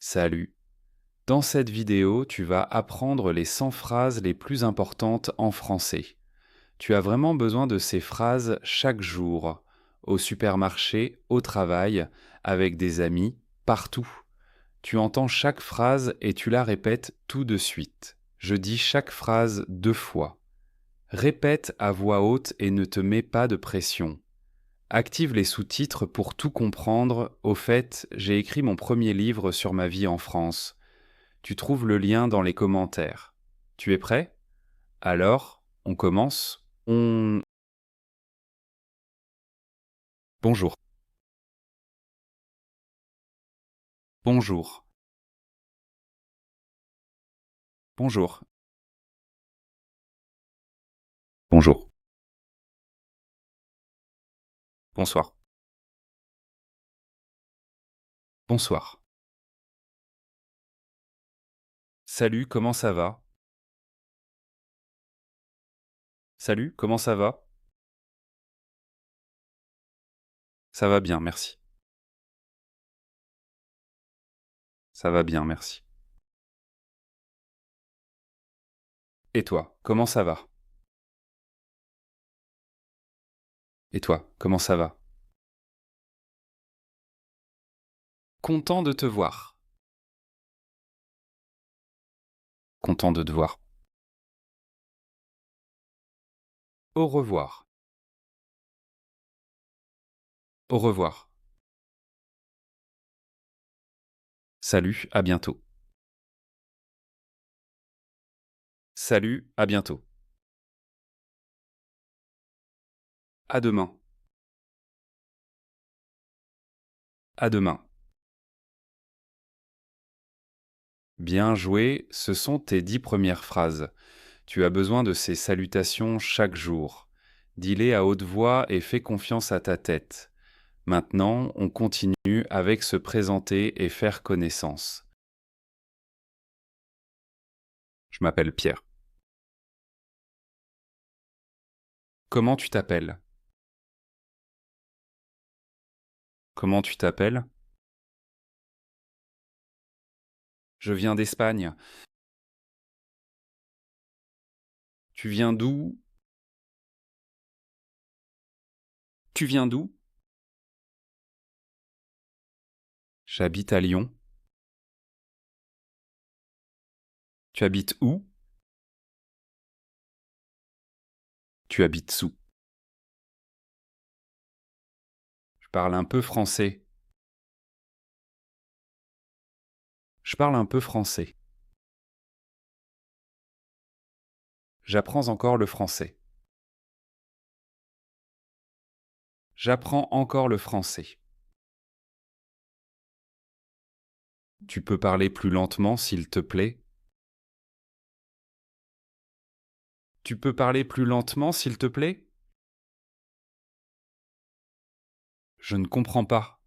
Salut. Dans cette vidéo, tu vas apprendre les 100 phrases les plus importantes en français. Tu as vraiment besoin de ces phrases chaque jour, au supermarché, au travail, avec des amis, partout. Tu entends chaque phrase et tu la répètes tout de suite. Je dis chaque phrase 2 fois. Répète à voix haute et ne te mets pas de pression. Active les sous-titres pour tout comprendre. Au fait, j'ai écrit mon premier livre sur ma vie en France. Tu trouves le lien dans les commentaires. Tu es prêt? Alors, on commence. Bonjour. Bonjour. Bonjour. Bonjour. Bonsoir. Bonsoir. Salut, comment ça va? Salut, comment ça va? Ça va bien, merci. Ça va bien, merci. Et toi, comment ça va? Et toi, comment ça va? Content de te voir. Content de te voir. Au revoir. Au revoir. Salut, à bientôt. Salut, à bientôt. À demain. À demain. Bien joué, ce sont tes 10 premières phrases. Tu as besoin de ces salutations chaque jour. Dis-les à haute voix et fais confiance à ta tête. Maintenant, on continue avec se présenter et faire connaissance. Je m'appelle Pierre. Comment tu t'appelles? Comment tu t'appelles? Je viens d'Espagne. Tu viens d'où? Tu viens d'où? J'habite à Lyon. Tu habites où? Tu habites où? Je parle un peu français. Je parle un peu français. J'apprends encore le français. J'apprends encore le français. Tu peux parler plus lentement, s'il te plaît? Tu peux parler plus lentement, s'il te plaît? Je ne comprends pas.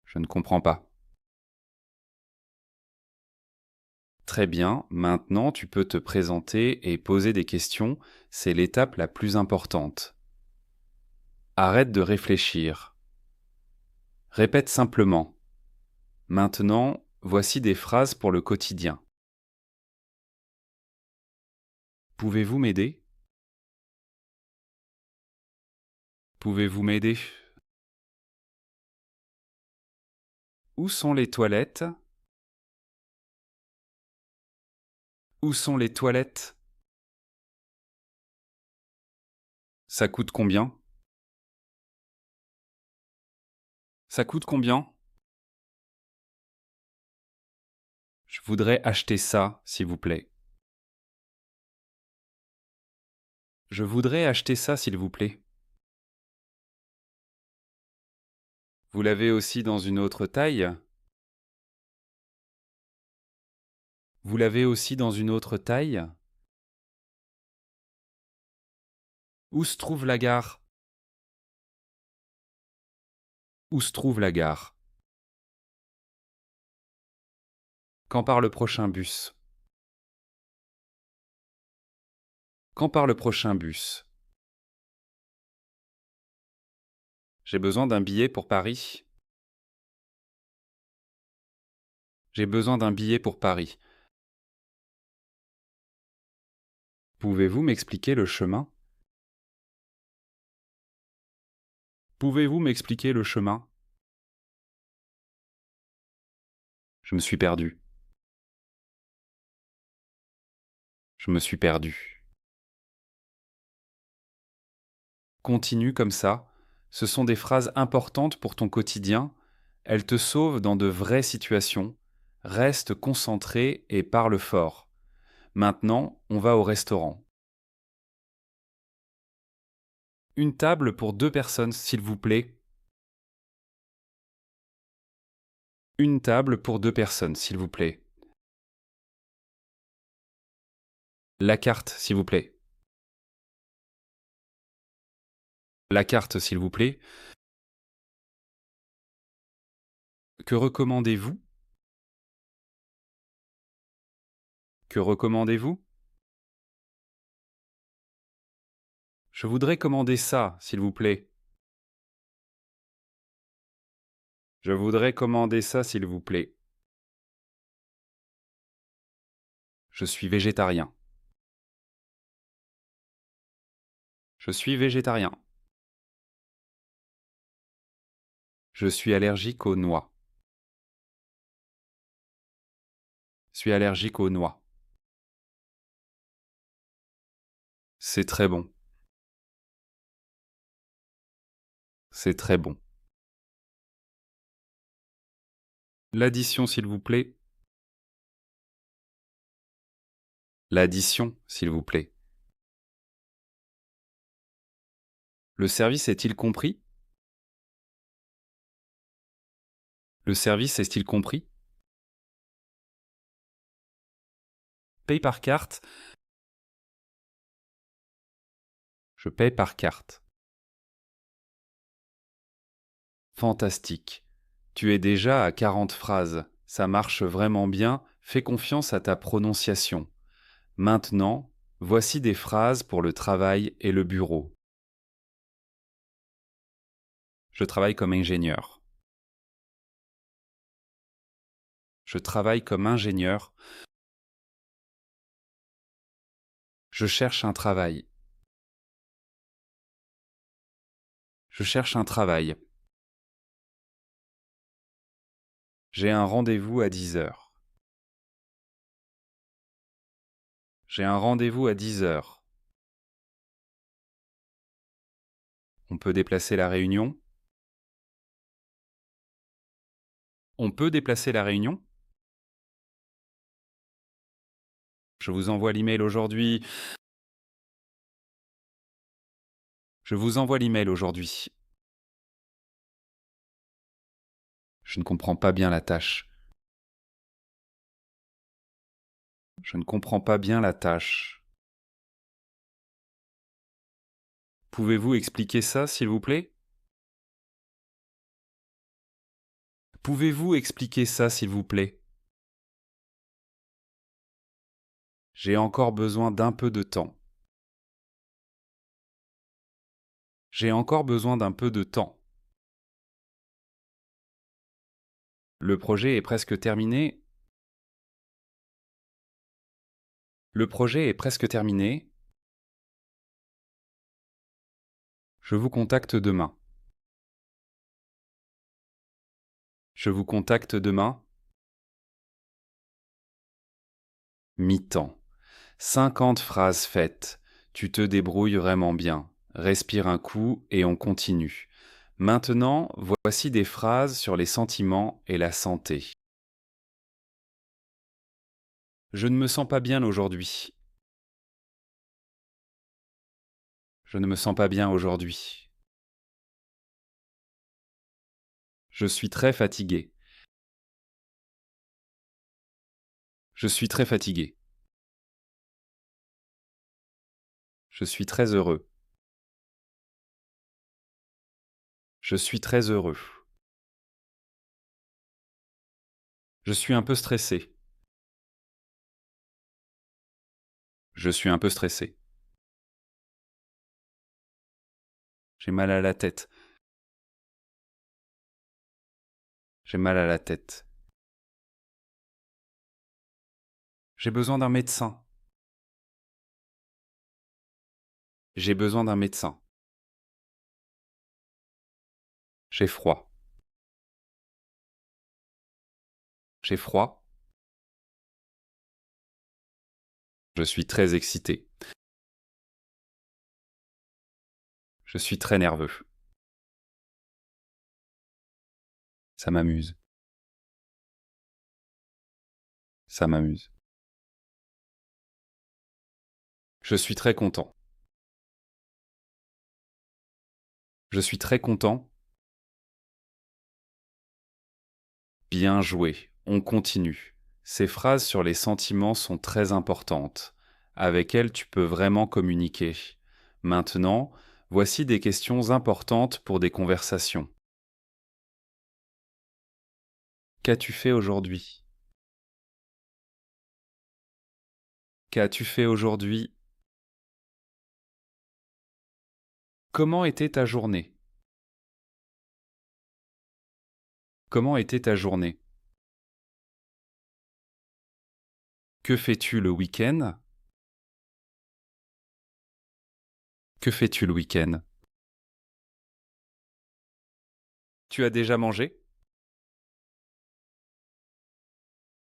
Je ne comprends pas. Très bien, maintenant tu peux te présenter et poser des questions, c'est l'étape la plus importante. Arrête de réfléchir. Répète simplement. Maintenant, voici des phrases pour le quotidien. Pouvez-vous m'aider? Pouvez-vous m'aider? Où sont les toilettes? Où sont les toilettes? Ça coûte combien? Ça coûte combien? Je voudrais acheter ça, s'il vous plaît. Je voudrais acheter ça, s'il vous plaît. Vous l'avez aussi dans une autre taille? Vous l'avez aussi dans une autre taille? Où se trouve la gare? Où se trouve la gare? Quand part le prochain bus? Quand part le prochain bus? J'ai besoin d'un billet pour Paris. J'ai besoin d'un billet pour Paris. Pouvez-vous m'expliquer le chemin? Pouvez-vous m'expliquer le chemin? Je me suis perdu. Je me suis perdu. Continue comme ça. Ce sont des phrases importantes pour ton quotidien. Elles te sauvent dans de vraies situations. Reste concentré et parle fort. Maintenant, on va au restaurant. Une table pour 2 personnes, s'il vous plaît. Une table pour 2 personnes, s'il vous plaît. La carte, s'il vous plaît. La carte, s'il vous plaît. Que recommandez-vous? Que recommandez-vous? Je voudrais commander ça, s'il vous plaît. Je voudrais commander ça, s'il vous plaît. Je suis végétarien. Je suis végétarien. Je suis allergique aux noix. Je suis allergique aux noix. C'est très bon. C'est très bon. L'addition, s'il vous plaît. L'addition, s'il vous plaît. Le service est-il compris? Le service est-il compris? Paye par carte. Je paye par carte. Fantastique. Tu es déjà à 40 phrases. Ça marche vraiment bien. Fais confiance à ta prononciation. Maintenant, voici des phrases pour le travail et le bureau. Je travaille comme ingénieur. Je travaille comme ingénieur. Je cherche un travail. Je cherche un travail. J'ai un rendez-vous à 10 heures. J'ai un rendez-vous à 10 heures. On peut déplacer la réunion? On peut déplacer la réunion? Je vous envoie l'email aujourd'hui. Je vous envoie l'email aujourd'hui. Je ne comprends pas bien la tâche. Je ne comprends pas bien la tâche. Pouvez-vous expliquer ça, s'il vous plaît? Pouvez-vous expliquer ça, s'il vous plaît? J'ai encore besoin d'un peu de temps. J'ai encore besoin d'un peu de temps. Le projet est presque terminé. Le projet est presque terminé. Je vous contacte demain. Je vous contacte demain. Mi-temps. 50 phrases faites. Tu te débrouilles vraiment bien. Respire un coup et on continue. Maintenant, voici des phrases sur les sentiments et la santé. Je ne me sens pas bien aujourd'hui. Je ne me sens pas bien aujourd'hui. Je suis très fatigué. Je suis très fatigué. Je suis très heureux. Je suis très heureux. Je suis un peu stressé. Je suis un peu stressé. J'ai mal à la tête. J'ai mal à la tête. J'ai besoin d'un médecin. J'ai besoin d'un médecin. J'ai froid. J'ai froid. Je suis très excité. Je suis très nerveux. Ça m'amuse. Ça m'amuse. Je suis très content. Je suis très content. Bien joué. On continue. Ces phrases sur les sentiments sont très importantes. Avec elles, tu peux vraiment communiquer. Maintenant, voici des questions importantes pour des conversations. Qu'as-tu fait aujourd'hui? Qu'as-tu fait aujourd'hui? Comment était ta journée? Comment était ta journée? Que fais-tu le week-end? Que fais-tu le week-end? Tu as déjà mangé?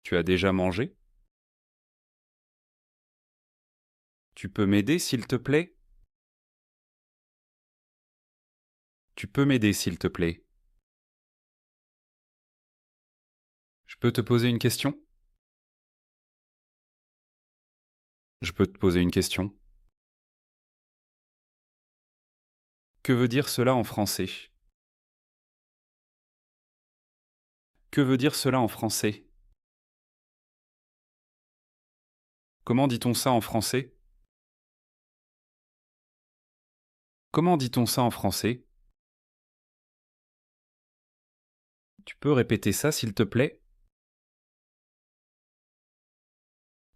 Tu as déjà mangé? Tu peux m'aider s'il te plaît? Tu peux m'aider s'il te plaît? Je peux te poser une question? Je peux te poser une question? Que veut dire cela en français? Que veut dire cela en français? Comment dit-on ça en français? Comment dit-on ça en français? Tu peux répéter ça s'il te plaît?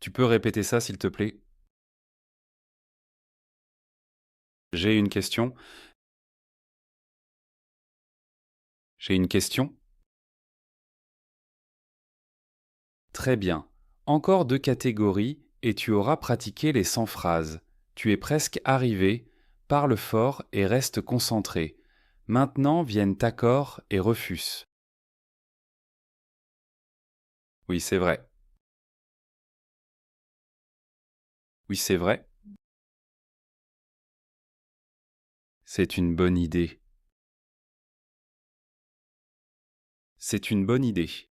Tu peux répéter ça s'il te plaît? J'ai une question. J'ai une question. Très bien. Encore 2 catégories et tu auras pratiqué les 100 phrases. Tu es presque arrivé. Parle fort et reste concentré. Maintenant viennent accord et refus. Oui, c'est vrai. Oui, c'est vrai. C'est une bonne idée. C'est une bonne idée.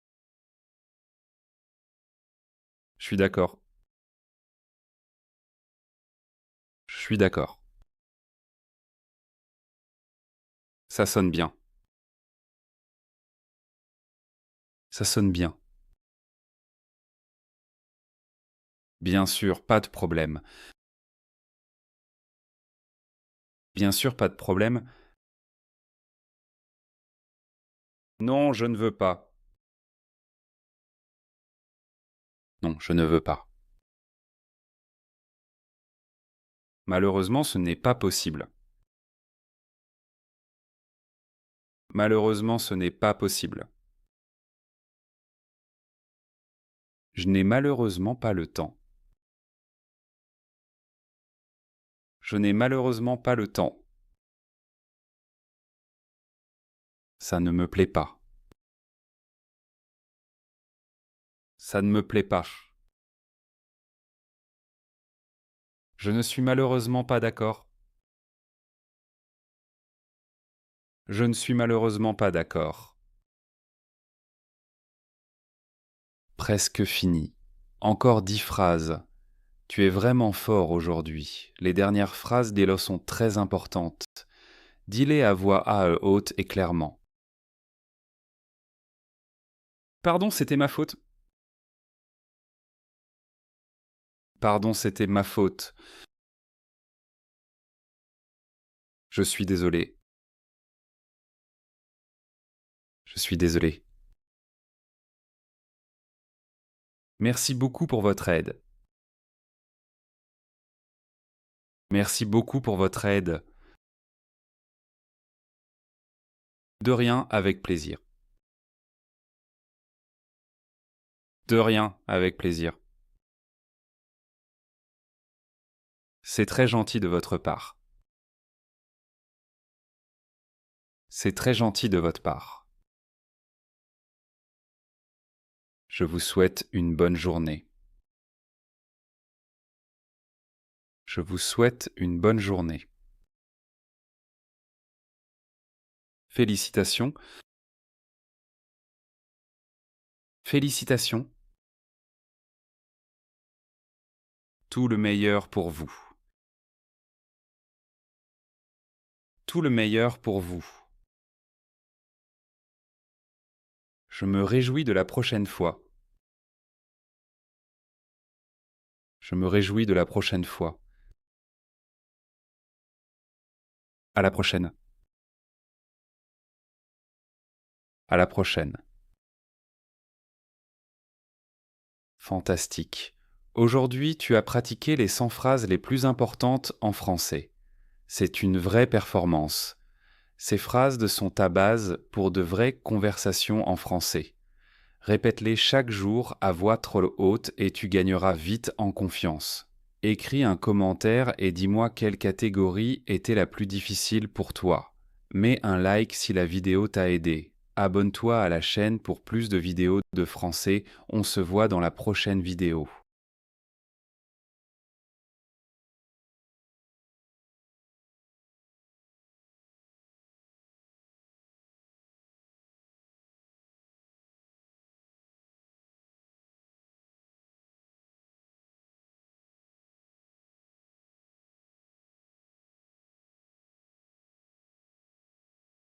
Je suis d'accord. Je suis d'accord. Ça sonne bien. Ça sonne bien. Bien sûr, pas de problème. Bien sûr, pas de problème. Non, je ne veux pas. Non, je ne veux pas. Malheureusement, ce n'est pas possible. Malheureusement, ce n'est pas possible. Je n'ai malheureusement pas le temps. Je n'ai malheureusement pas le temps. Ça ne me plaît pas. Ça ne me plaît pas. Je ne suis malheureusement pas d'accord. Je ne suis malheureusement pas d'accord. Presque fini. Encore 10 phrases. Tu es vraiment fort aujourd'hui. Les dernières phrases des sont très importantes. Dis-les à voix haute et clairement. Pardon, c'était ma faute. Pardon, c'était ma faute. Je suis désolé. Je suis désolé. Merci beaucoup pour votre aide. Merci beaucoup pour votre aide. De rien, avec plaisir. De rien, avec plaisir. C'est très gentil de votre part. C'est très gentil de votre part. Je vous souhaite une bonne journée. Je vous souhaite une bonne journée. Félicitations. Félicitations. Tout le meilleur pour vous. Tout le meilleur pour vous. Je me réjouis de la prochaine fois. Je me réjouis de la prochaine fois. À la prochaine. À la prochaine. Fantastique. Aujourd'hui, tu as pratiqué les 100 phrases les plus importantes en français. C'est une vraie performance. Ces phrases sont ta base pour de vraies conversations en français. Répète-les chaque jour à voix trop haute et tu gagneras vite en confiance. Écris un commentaire et dis-moi quelle catégorie était la plus difficile pour toi. Mets un like si la vidéo t'a aidé. Abonne-toi à la chaîne pour plus de vidéos de français. On se voit dans la prochaine vidéo.